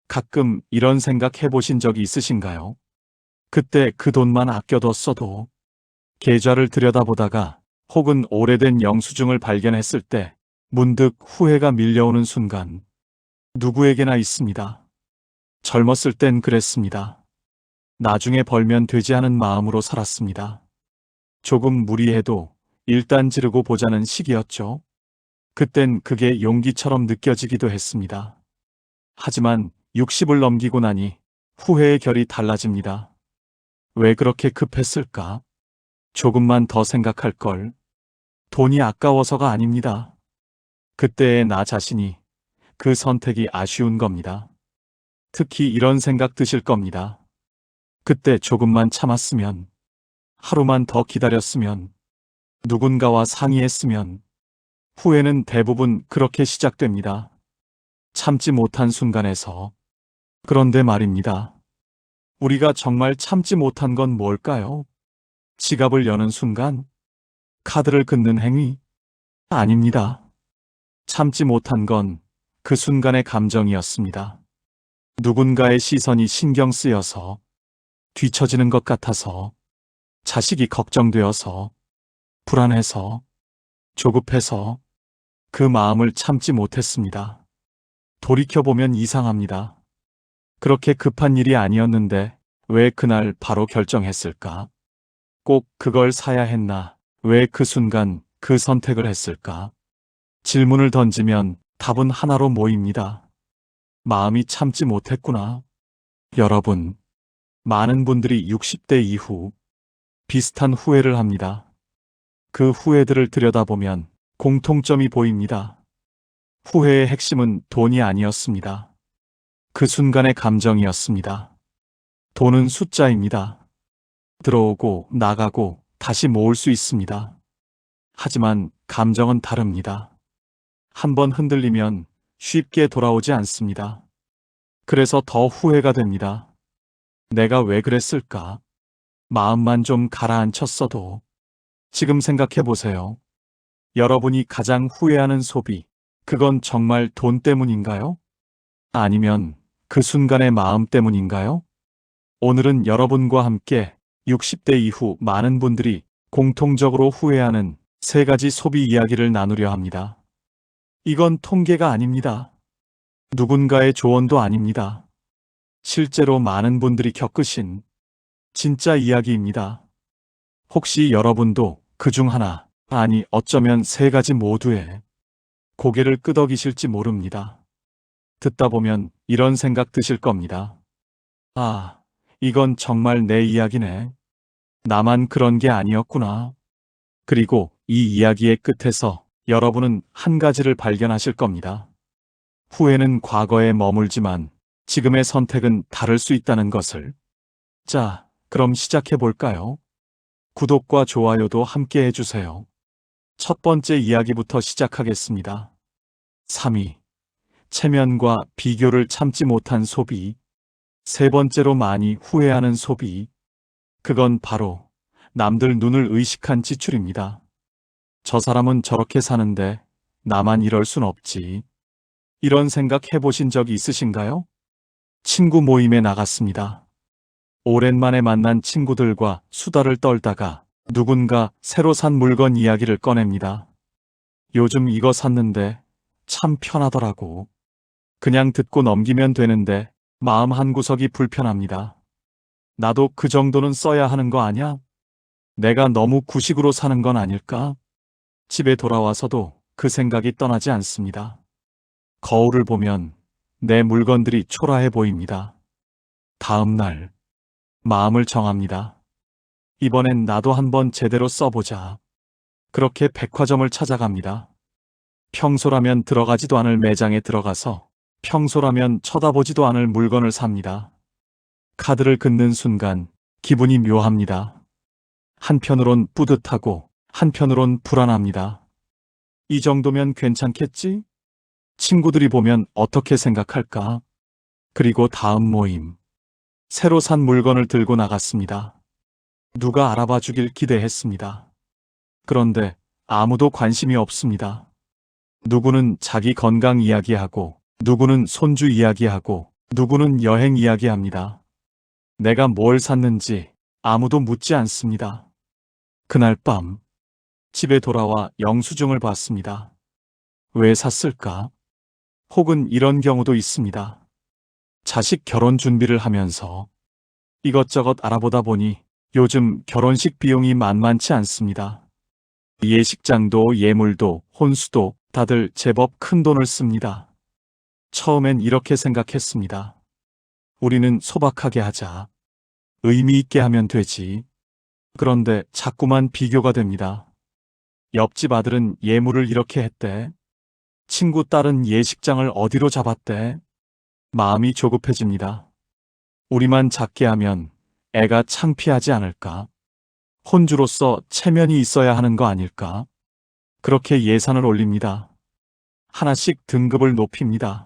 가끔 이런 생각 해보신 적이 있으신가요? 그때 그 돈만 아껴뒀어도 계좌를 들여다보다가 혹은 오래된 영수증을 발견했을 때 문득 후회가 밀려오는 순간 누구에게나 있습니다. 젊었을 땐 그랬습니다. 나중에 벌면 되지 하는 마음으로 살았습니다. 조금 무리해도 일단 지르고 보자는 시기였죠. 그땐 그게 용기처럼 느껴지기도 했습니다. 하지만 60을 넘기고 나니 후회의 결이 달라집니다. 왜 그렇게 급했을까? 조금만 더 생각할 걸. 돈이 아까워서가 아닙니다. 그때의 나 자신이 그 선택이 아쉬운 겁니다. 특히 이런 생각 드실 겁니다. 그때 조금만 참았으면, 하루만 더 기다렸으면, 누군가와 상의했으면. 후회는 대부분 그렇게 시작됩니다. 참지 못한 순간에서. 그런데 말입니다. 우리가 정말 참지 못한 건 뭘까요? 지갑을 여는 순간? 카드를 긋는 행위? 아닙니다. 참지 못한 건 그 순간의 감정이었습니다. 누군가의 시선이 신경 쓰여서, 뒤처지는 것 같아서, 자식이 걱정되어서, 불안해서, 조급해서 그 마음을 참지 못했습니다. 돌이켜보면 이상합니다. 그렇게 급한 일이 아니었는데 왜 그날 바로 결정했을까? 꼭 그걸 사야 했나? 왜 그 순간 그 선택을 했을까? 질문을 던지면 답은 하나로 모입니다. 마음이 참지 못했구나. 여러분, 많은 분들이 60대 이후 비슷한 후회를 합니다. 그 후회들을 들여다보면 공통점이 보입니다. 후회의 핵심은 돈이 아니었습니다. 그 순간의 감정이었습니다. 돈은 숫자입니다. 들어오고 나가고 다시 모을 수 있습니다. 하지만 감정은 다릅니다. 한번 흔들리면 쉽게 돌아오지 않습니다. 그래서 더 후회가 됩니다. 내가 왜 그랬을까? 마음만 좀 가라앉혔어도. 지금 생각해 보세요. 여러분이 가장 후회하는 소비, 그건 정말 돈 때문인가요? 아니면 그 순간의 마음 때문인가요? 오늘은 여러분과 함께 60대 이후 많은 분들이 공통적으로 후회하는 3가지 소비 이야기를 나누려 합니다. 이건 통계가 아닙니다. 누군가의 조언도 아닙니다. 실제로 많은 분들이 겪으신 진짜 이야기입니다. 혹시 여러분도 그중 하나, 아니 어쩌면 3가지 모두에 고개를 끄덕이실지 모릅니다. 듣다 보면 이런 생각 드실 겁니다. 아, 이건 정말 내 이야기네. 나만 그런 게 아니었구나. 그리고 이 이야기의 끝에서 여러분은 한 가지를 발견하실 겁니다. 후회는 과거에 머물지만 지금의 선택은 다를 수 있다는 것을. 자, 그럼 시작해 볼까요? 구독과 좋아요도 함께 해주세요. 첫 번째 이야기부터 시작하겠습니다. 3위. 체면과 비교를 참지 못한 소비. 3번째로 많이 후회하는 소비. 그건 바로 남들 눈을 의식한 지출입니다. 저 사람은 저렇게 사는데 나만 이럴 순 없지. 이런 생각 해보신 적이 있으신가요? 친구 모임에 나갔습니다. 오랜만에 만난 친구들과 수다를 떨다가 누군가 새로 산 물건 이야기를 꺼냅니다. 요즘 이거 샀는데 참 편하더라고. 그냥 듣고 넘기면 되는데 마음 한구석이 불편합니다. 나도 그 정도는 써야 하는 거 아냐? 내가 너무 구식으로 사는 건 아닐까? 집에 돌아와서도 그 생각이 떠나지 않습니다. 거울을 보면 내 물건들이 초라해 보입니다. 다음 날 마음을 정합니다. 이번엔 나도 한번 제대로 써보자. 그렇게 백화점을 찾아갑니다. 평소라면 들어가지도 않을 매장에 들어가서 평소라면 쳐다보지도 않을 물건을 삽니다. 카드를 긋는 순간 기분이 묘합니다. 한편으론 뿌듯하고 한편으론 불안합니다. 이 정도면 괜찮겠지? 친구들이 보면 어떻게 생각할까? 그리고 다음 모임. 새로 산 물건을 들고 나갔습니다. 누가 알아봐 주길 기대했습니다. 그런데 아무도 관심이 없습니다. 누구는 자기 건강 이야기하고, 누구는 손주 이야기하고, 누구는 여행 이야기합니다. 내가 뭘 샀는지 아무도 묻지 않습니다. 그날 밤 집에 돌아와 영수증을 봤습니다. 왜 샀을까? 혹은 이런 경우도 있습니다. 자식 결혼 준비를 하면서 이것저것 알아보다 보니 요즘 결혼식 비용이 만만치 않습니다. 예식장도 예물도 혼수도 다들 제법 큰 돈을 씁니다. 처음엔 이렇게 생각했습니다. 우리는 소박하게 하자. 의미 있게 하면 되지. 그런데 자꾸만 비교가 됩니다. 옆집 아들은 예물을 이렇게 했대. 친구 딸은 예식장을 어디로 잡았대. 마음이 조급해집니다. 우리만 작게 하면 애가 창피하지 않을까? 혼주로서 체면이 있어야 하는 거 아닐까? 그렇게 예산을 올립니다. 하나씩 등급을 높입니다.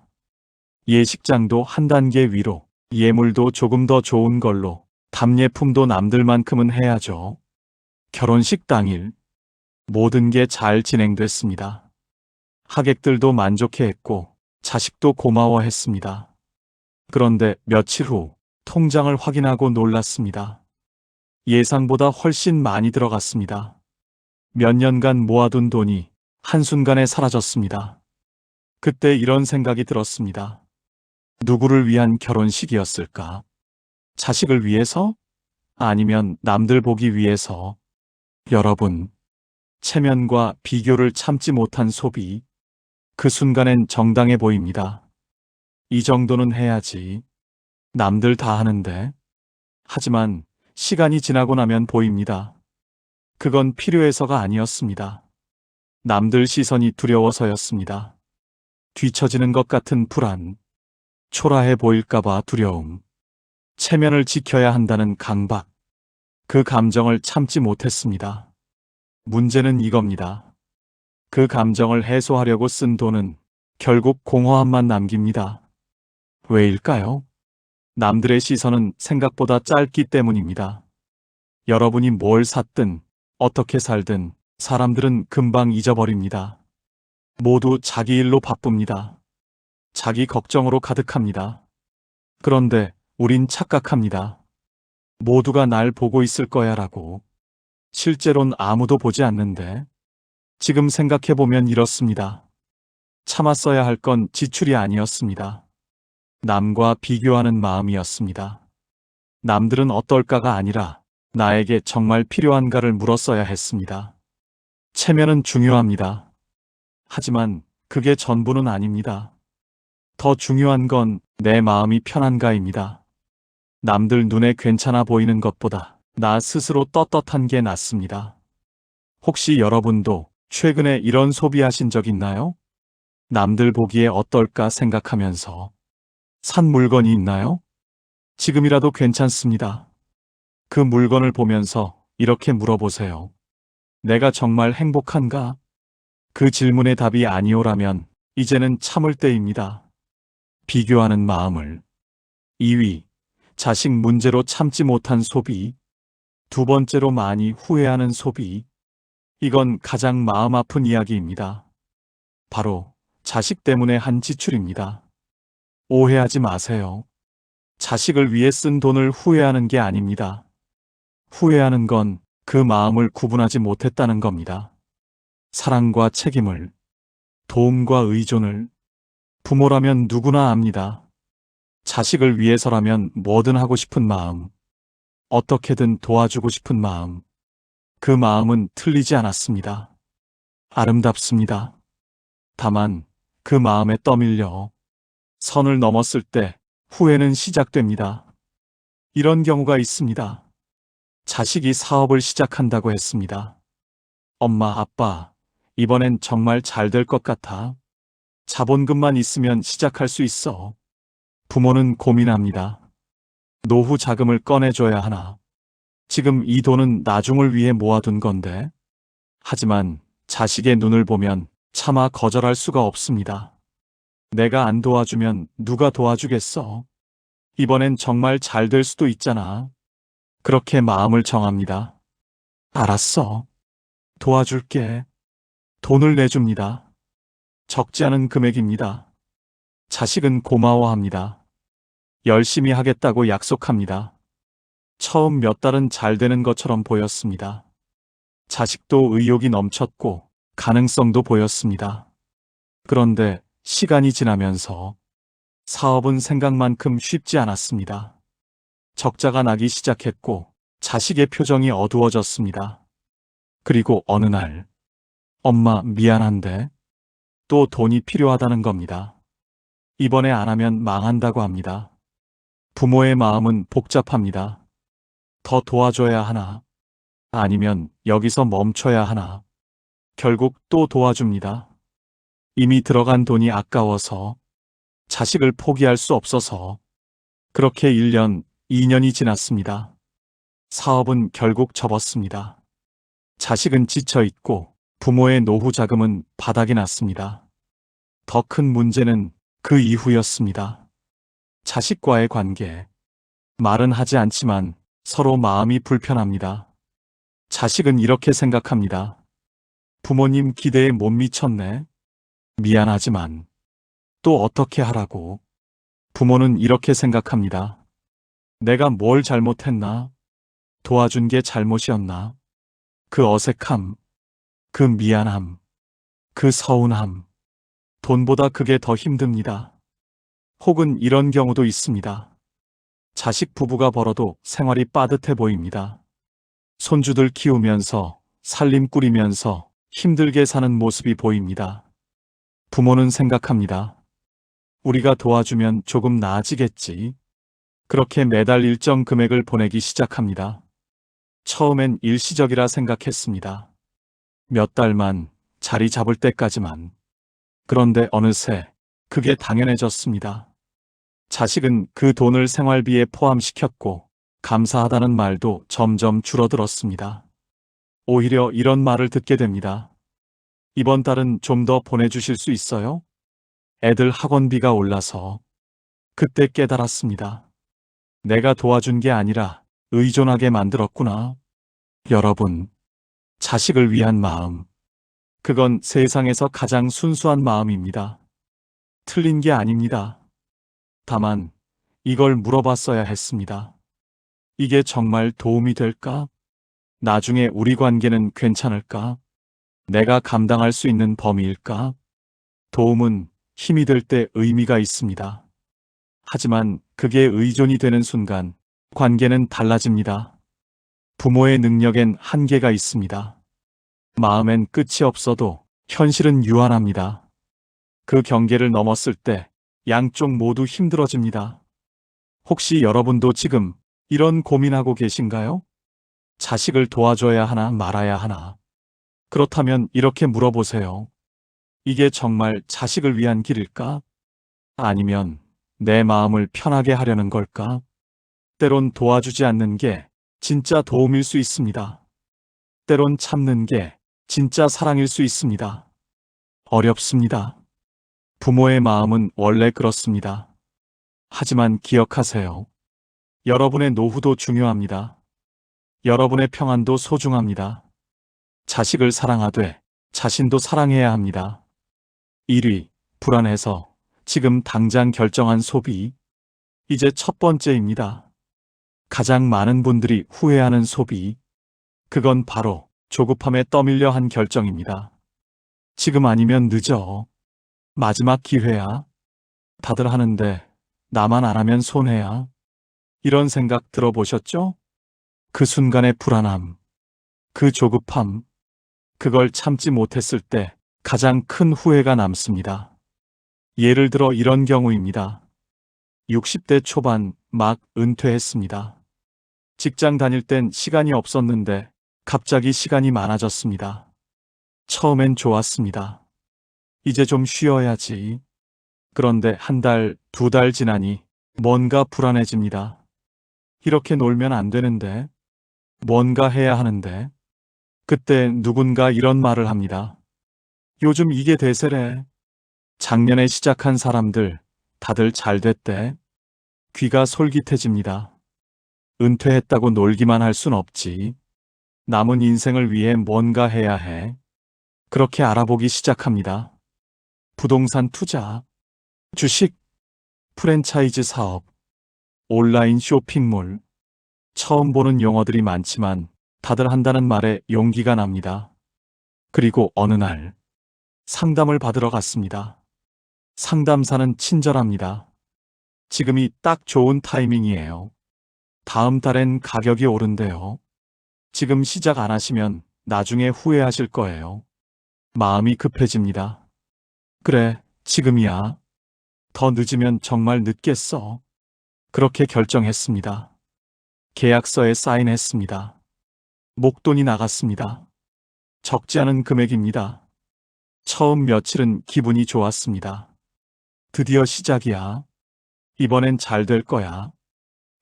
예식장도 한 단계 위로, 예물도 조금 더 좋은 걸로, 답례품도 남들만큼은 해야죠. 결혼식 당일 모든 게 잘 진행됐습니다. 하객들도 만족해했고 자식도 고마워했습니다. 그런데 며칠 후 통장을 확인하고 놀랐습니다. 예상보다 훨씬 많이 들어갔습니다. 몇 년간 모아둔 돈이 한순간에 사라졌습니다. 그때 이런 생각이 들었습니다. 누구를 위한 결혼식이었을까? 자식을 위해서? 아니면 남들 보기 위해서? 여러분, 체면과 비교를 참지 못한 소비. 그 순간엔 정당해 보입니다. 이 정도는 해야지. 남들 다 하는데. 하지만 시간이 지나고 나면 보입니다. 그건 필요해서가 아니었습니다. 남들 시선이 두려워서였습니다. 뒤처지는 것 같은 불안, 초라해 보일까봐 두려움, 체면을 지켜야 한다는 강박, 그 감정을 참지 못했습니다. 문제는 이겁니다. 그 감정을 해소하려고 쓴 돈은 결국 공허함만 남깁니다. 왜일까요? 남들의 시선은 생각보다 짧기 때문입니다. 여러분이 뭘 샀든 어떻게 살든 사람들은 금방 잊어버립니다. 모두 자기 일로 바쁩니다. 자기 걱정으로 가득합니다. 그런데 우린 착각합니다. 모두가 날 보고 있을 거야 라고. 실제론 아무도 보지 않는데. 지금 생각해보면 이렇습니다. 참았어야 할 건 지출이 아니었습니다. 남과 비교하는 마음이었습니다. 남들은 어떨까가 아니라 나에게 정말 필요한가를 물었어야 했습니다. 체면은 중요합니다. 하지만 그게 전부는 아닙니다. 더 중요한 건 내 마음이 편한가입니다. 남들 눈에 괜찮아 보이는 것보다 나 스스로 떳떳한 게 낫습니다. 혹시 여러분도 최근에 이런 소비하신 적 있나요? 남들 보기에 어떨까 생각하면서 산 물건이 있나요? 지금이라도 괜찮습니다. 그 물건을 보면서 이렇게 물어보세요. 내가 정말 행복한가? 그 질문의 답이 아니오라면 이제는 참을 때입니다. 비교하는 마음을. 2위, 자식 문제로 참지 못한 소비. 두 번째로 많이 후회하는 소비. 이건 가장 마음 아픈 이야기입니다. 바로 자식 때문에 한 지출입니다. 오해하지 마세요. 자식을 위해 쓴 돈을 후회하는 게 아닙니다. 후회하는 건 그 마음을 구분하지 못했다는 겁니다. 사랑과 책임을, 도움과 의존을, 부모라면 누구나 압니다. 자식을 위해서라면 뭐든 하고 싶은 마음, 어떻게든 도와주고 싶은 마음, 그 마음은 틀리지 않았습니다. 아름답습니다. 다만 그 마음에 떠밀려 선을 넘었을 때 후회는 시작됩니다. 이런 경우가 있습니다. 자식이 사업을 시작한다고 했습니다. 엄마, 아빠, 이번엔 정말 잘 될 것 같아. 자본금만 있으면 시작할 수 있어. 부모는 고민합니다. 노후 자금을 꺼내줘야 하나. 지금 이 돈은 나중을 위해 모아둔 건데. 하지만 자식의 눈을 보면 차마 거절할 수가 없습니다. 내가 안 도와주면 누가 도와주겠어? 이번엔 정말 잘 될 수도 있잖아. 그렇게 마음을 정합니다. 알았어. 도와줄게. 돈을 내줍니다. 적지 않은 금액입니다. 자식은 고마워합니다. 열심히 하겠다고 약속합니다. 처음 몇 달은 잘 되는 것처럼 보였습니다. 자식도 의욕이 넘쳤고 가능성도 보였습니다. 그런데 시간이 지나면서 사업은 생각만큼 쉽지 않았습니다. 적자가 나기 시작했고 자식의 표정이 어두워졌습니다. 그리고 어느 날, 엄마 미안한데 또 돈이 필요하다는 겁니다. 이번에 안 하면 망한다고 합니다. 부모의 마음은 복잡합니다. 더 도와줘야 하나? 아니면 여기서 멈춰야 하나? 결국 또 도와줍니다. 이미 들어간 돈이 아까워서, 자식을 포기할 수 없어서, 그렇게 1년, 2년이 지났습니다. 사업은 결국 접었습니다. 자식은 지쳐있고 부모의 노후 자금은 바닥이 났습니다. 더 큰 문제는 그 이후였습니다. 자식과의 관계. 말은 하지 않지만 서로 마음이 불편합니다. 자식은 이렇게 생각합니다. 부모님 기대에 못 미쳤네. 미안하지만 또 어떻게 하라고. 부모는 이렇게 생각합니다. 내가 뭘 잘못했나? 도와준 게 잘못이었나? 그 어색함, 그 미안함, 그 서운함. 돈보다 그게 더 힘듭니다. 혹은 이런 경우도 있습니다. 자식 부부가 벌어도 생활이 빠듯해 보입니다. 손주들 키우면서 살림 꾸리면서 힘들게 사는 모습이 보입니다. 부모는 생각합니다. 우리가 도와주면 조금 나아지겠지. 그렇게 매달 일정 금액을 보내기 시작합니다. 처음엔 일시적이라 생각했습니다. 몇 달만, 자리 잡을 때까지만. 그런데 어느새 그게 당연해졌습니다. 자식은 그 돈을 생활비에 포함시켰고 감사하다는 말도 점점 줄어들었습니다. 오히려 이런 말을 듣게 됩니다. 이번 달은 좀 더 보내주실 수 있어요? 애들 학원비가 올라서. 그때 깨달았습니다. 내가 도와준 게 아니라 의존하게 만들었구나. 여러분, 자식을 위한 마음. 그건 세상에서 가장 순수한 마음입니다. 틀린 게 아닙니다. 다만, 이걸 물어봤어야 했습니다. 이게 정말 도움이 될까? 나중에 우리 관계는 괜찮을까? 내가 감당할 수 있는 범위일까? 도움은 힘이 들 때 의미가 있습니다. 하지만 그게 의존이 되는 순간 관계는 달라집니다. 부모의 능력엔 한계가 있습니다. 마음엔 끝이 없어도 현실은 유한합니다. 그 경계를 넘었을 때 양쪽 모두 힘들어집니다. 혹시 여러분도 지금 이런 고민하고 계신가요? 자식을 도와줘야 하나 말아야 하나? 그렇다면 이렇게 물어보세요. 이게 정말 자식을 위한 길일까? 아니면 내 마음을 편하게 하려는 걸까? 때론 도와주지 않는 게 진짜 도움일 수 있습니다. 때론 참는 게 진짜 사랑일 수 있습니다. 어렵습니다. 부모의 마음은 원래 그렇습니다. 하지만 기억하세요. 여러분의 노후도 중요합니다. 여러분의 평안도 소중합니다. 자식을 사랑하되 자신도 사랑해야 합니다. 1위, 불안해서 지금 당장 결정한 소비. 이제 첫 번째입니다. 가장 많은 분들이 후회하는 소비. 그건 바로 조급함에 떠밀려 한 결정입니다. 지금 아니면 늦어. 마지막 기회야. 다들 하는데 나만 안 하면 손해야. 이런 생각 들어보셨죠? 그 순간의 불안함, 그 조급함, 그걸 참지 못했을 때 가장 큰 후회가 남습니다. 예를 들어 이런 경우입니다. 60대 초반 막 은퇴했습니다. 직장 다닐 땐 시간이 없었는데 갑자기 시간이 많아졌습니다. 처음엔 좋았습니다. 이제 좀 쉬어야지. 그런데 한 달, 두 달 지나니 뭔가 불안해집니다. 이렇게 놀면 안 되는데, 뭔가 해야 하는데. 그때 누군가 이런 말을 합니다. 요즘 이게 대세래. 작년에 시작한 사람들 다들 잘 됐대. 귀가 솔깃해집니다. 은퇴했다고 놀기만 할 순 없지. 남은 인생을 위해 뭔가 해야 해. 그렇게 알아보기 시작합니다. 부동산 투자, 주식, 프랜차이즈 사업, 온라인 쇼핑몰. 처음 보는 용어들이 많지만 다들 한다는 말에 용기가 납니다. 그리고 어느 날 상담을 받으러 갔습니다. 상담사는 친절합니다. 지금이 딱 좋은 타이밍이에요. 다음 달엔 가격이 오른대요. 지금 시작 안 하시면 나중에 후회하실 거예요. 마음이 급해집니다. 그래, 지금이야. 더 늦으면 정말 늦겠어. 그렇게 결정했습니다. 계약서에 사인했습니다. 목돈이 나갔습니다. 적지 않은 금액입니다. 처음 며칠은 기분이 좋았습니다. 드디어 시작이야. 이번엔 잘 될 거야.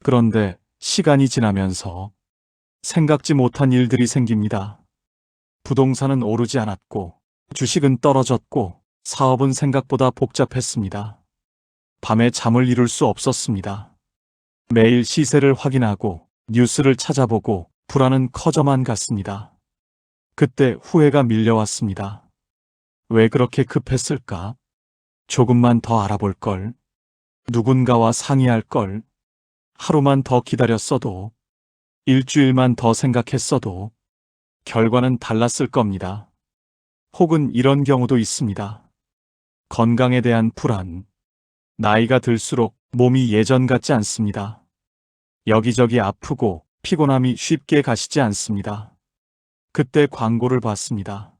그런데 시간이 지나면서 생각지 못한 일들이 생깁니다. 부동산은 오르지 않았고, 주식은 떨어졌고, 사업은 생각보다 복잡했습니다. 밤에 잠을 이룰 수 없었습니다. 매일 시세를 확인하고, 뉴스를 찾아보고, 불안은 커져만 갔습니다. 그때 후회가 밀려왔습니다. 왜 그렇게 급했을까? 조금만 더 알아볼 걸. 누군가와 상의할 걸. 하루만 더 기다렸어도, 일주일만 더 생각했어도, 결과는 달랐을 겁니다. 혹은 이런 경우도 있습니다. 건강에 대한 불안. 나이가 들수록 몸이 예전 같지 않습니다. 여기저기 아프고 피곤함이 쉽게 가시지 않습니다. 그때 광고를 봤습니다.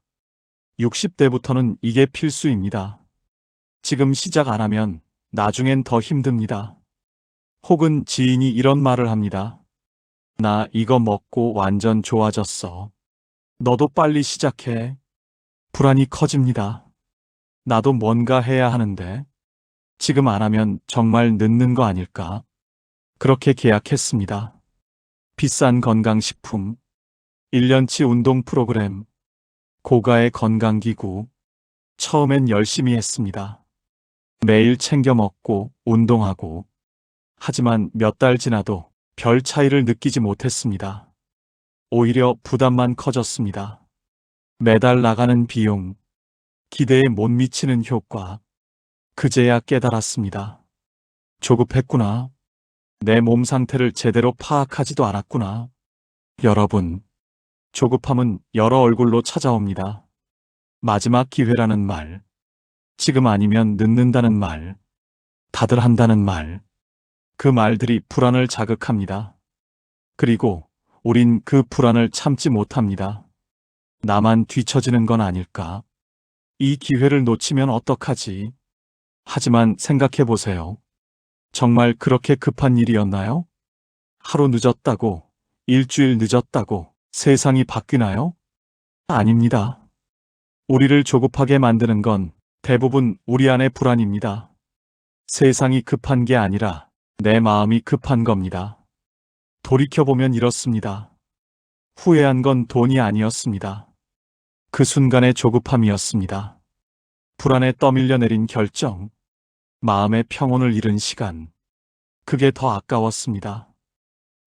60대부터는 이게 필수입니다. 지금 시작 안 하면 나중엔 더 힘듭니다. 혹은 지인이 이런 말을 합니다. 나 이거 먹고 완전 좋아졌어. 너도 빨리 시작해. 불안이 커집니다. 나도 뭔가 해야 하는데 지금 안 하면 정말 늦는 거 아닐까? 그렇게 계약했습니다. 비싼 건강식품, 1년치 운동 프로그램, 고가의 건강기구. 처음엔 열심히 했습니다. 매일 챙겨 먹고 운동하고. 하지만 몇 달 지나도 별 차이를 느끼지 못했습니다. 오히려 부담만 커졌습니다. 매달 나가는 비용, 기대에 못 미치는 효과. 그제야 깨달았습니다. 조급했구나. 내 몸 상태를 제대로 파악하지도 않았구나. 여러분, 조급함은 여러 얼굴로 찾아옵니다. 마지막 기회라는 말, 지금 아니면 늦는다는 말, 다들 한다는 말. 그 말들이 불안을 자극합니다. 그리고 우린 그 불안을 참지 못합니다. 나만 뒤처지는 건 아닐까? 이 기회를 놓치면 어떡하지? 하지만 생각해 보세요. 정말 그렇게 급한 일이었나요? 하루 늦었다고, 일주일 늦었다고 세상이 바뀌나요? 아닙니다. 우리를 조급하게 만드는 건 대부분 우리 안의 불안입니다. 세상이 급한 게 아니라 내 마음이 급한 겁니다. 돌이켜보면 이렇습니다. 후회한 건 돈이 아니었습니다. 그 순간의 조급함이었습니다. 불안에 떠밀려 내린 결정, 마음의 평온을 잃은 시간. 그게 더 아까웠습니다.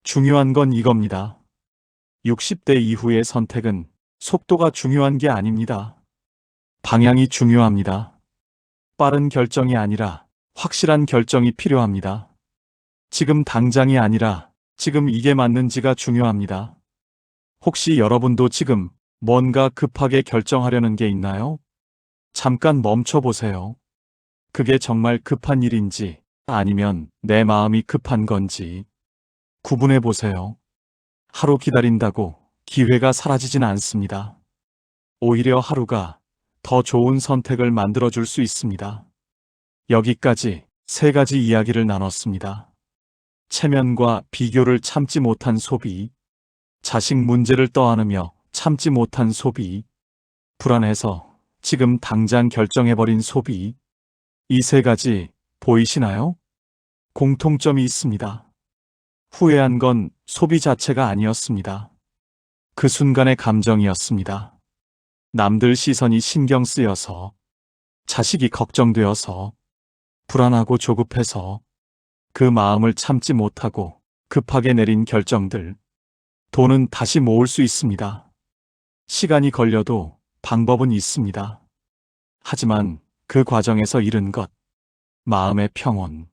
중요한 건 이겁니다. 60대 이후의 선택은 속도가 중요한 게 아닙니다. 방향이 중요합니다. 빠른 결정이 아니라 확실한 결정이 필요합니다. 지금 당장이 아니라 지금 이게 맞는지가 중요합니다. 혹시 여러분도 지금 뭔가 급하게 결정하려는 게 있나요? 잠깐 멈춰 보세요. 그게 정말 급한 일인지 아니면 내 마음이 급한 건지 구분해 보세요. 하루 기다린다고 기회가 사라지진 않습니다. 오히려 하루가 더 좋은 선택을 만들어줄 수 있습니다. 여기까지 3가지 이야기를 나눴습니다. 체면과 비교를 참지 못한 소비, 자식 문제를 떠안으며 참지 못한 소비, 불안해서 지금 당장 결정해버린 소비. 이 3가지 보이시나요? 공통점이 있습니다. 후회한 건 소비 자체가 아니었습니다. 그 순간의 감정이었습니다. 남들 시선이 신경 쓰여서, 자식이 걱정되어서, 불안하고 조급해서, 그 마음을 참지 못하고 급하게 내린 결정들. 돈은 다시 모을 수 있습니다. 시간이 걸려도 방법은 있습니다. 하지만 그 과정에서 잃은 것, 마음의 평온,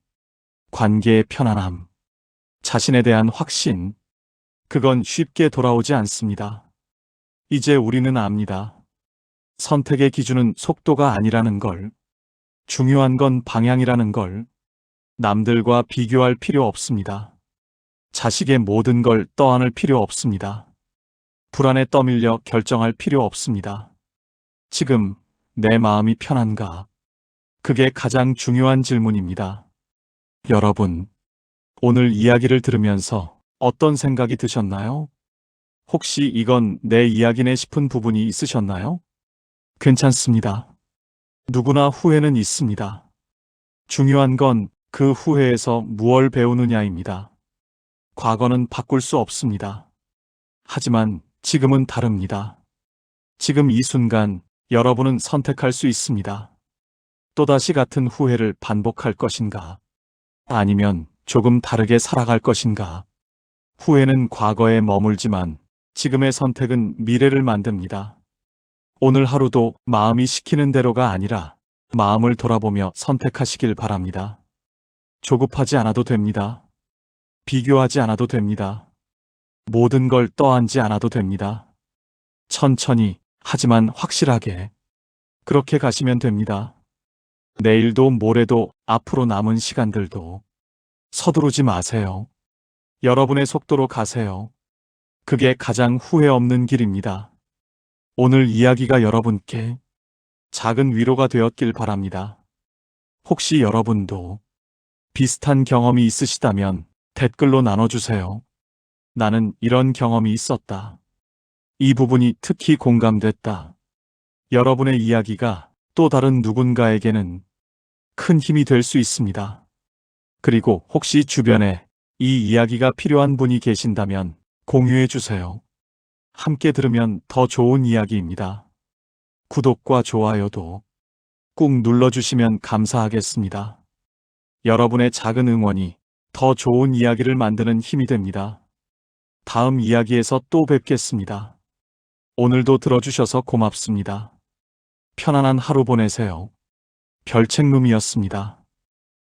관계의 편안함, 자신에 대한 확신, 그건 쉽게 돌아오지 않습니다. 이제 우리는 압니다. 선택의 기준은 속도가 아니라는 걸, 중요한 건 방향이라는 걸, 남들과 비교할 필요 없습니다. 자식의 모든 걸 떠안을 필요 없습니다. 불안에 떠밀려 결정할 필요 없습니다. 지금 내 마음이 편한가? 그게 가장 중요한 질문입니다. 여러분, 오늘 이야기를 들으면서 어떤 생각이 드셨나요? 혹시 이건 내 이야기네 싶은 부분이 있으셨나요? 괜찮습니다. 누구나 후회는 있습니다. 중요한 건 그 후회에서 무엇을 배우느냐입니다. 과거는 바꿀 수 없습니다. 하지만 지금은 다릅니다. 지금 이 순간 여러분은 선택할 수 있습니다. 또다시 같은 후회를 반복할 것인가? 아니면 조금 다르게 살아갈 것인가? 후회는 과거에 머물지만 지금의 선택은 미래를 만듭니다. 오늘 하루도 마음이 시키는 대로가 아니라 마음을 돌아보며 선택하시길 바랍니다. 조급하지 않아도 됩니다. 비교하지 않아도 됩니다. 모든 걸 떠안지 않아도 됩니다. 천천히, 하지만 확실하게 그렇게 가시면 됩니다. 내일도 모레도 앞으로 남은 시간들도 서두르지 마세요. 여러분의 속도로 가세요. 그게 가장 후회 없는 길입니다. 오늘 이야기가 여러분께 작은 위로가 되었길 바랍니다. 혹시 여러분도 비슷한 경험이 있으시다면 댓글로 나눠주세요. 나는 이런 경험이 있었다. 이 부분이 특히 공감됐다. 여러분의 이야기가 또 다른 누군가에게는 큰 힘이 될 수 있습니다. 그리고 혹시 주변에 이 이야기가 필요한 분이 계신다면 공유해 주세요. 함께 들으면 더 좋은 이야기입니다. 구독과 좋아요도 꾹 눌러주시면 감사하겠습니다. 여러분의 작은 응원이 더 좋은 이야기를 만드는 힘이 됩니다. 다음 이야기에서 또 뵙겠습니다. 오늘도 들어주셔서 고맙습니다. 편안한 하루 보내세요. 별책룸이었습니다.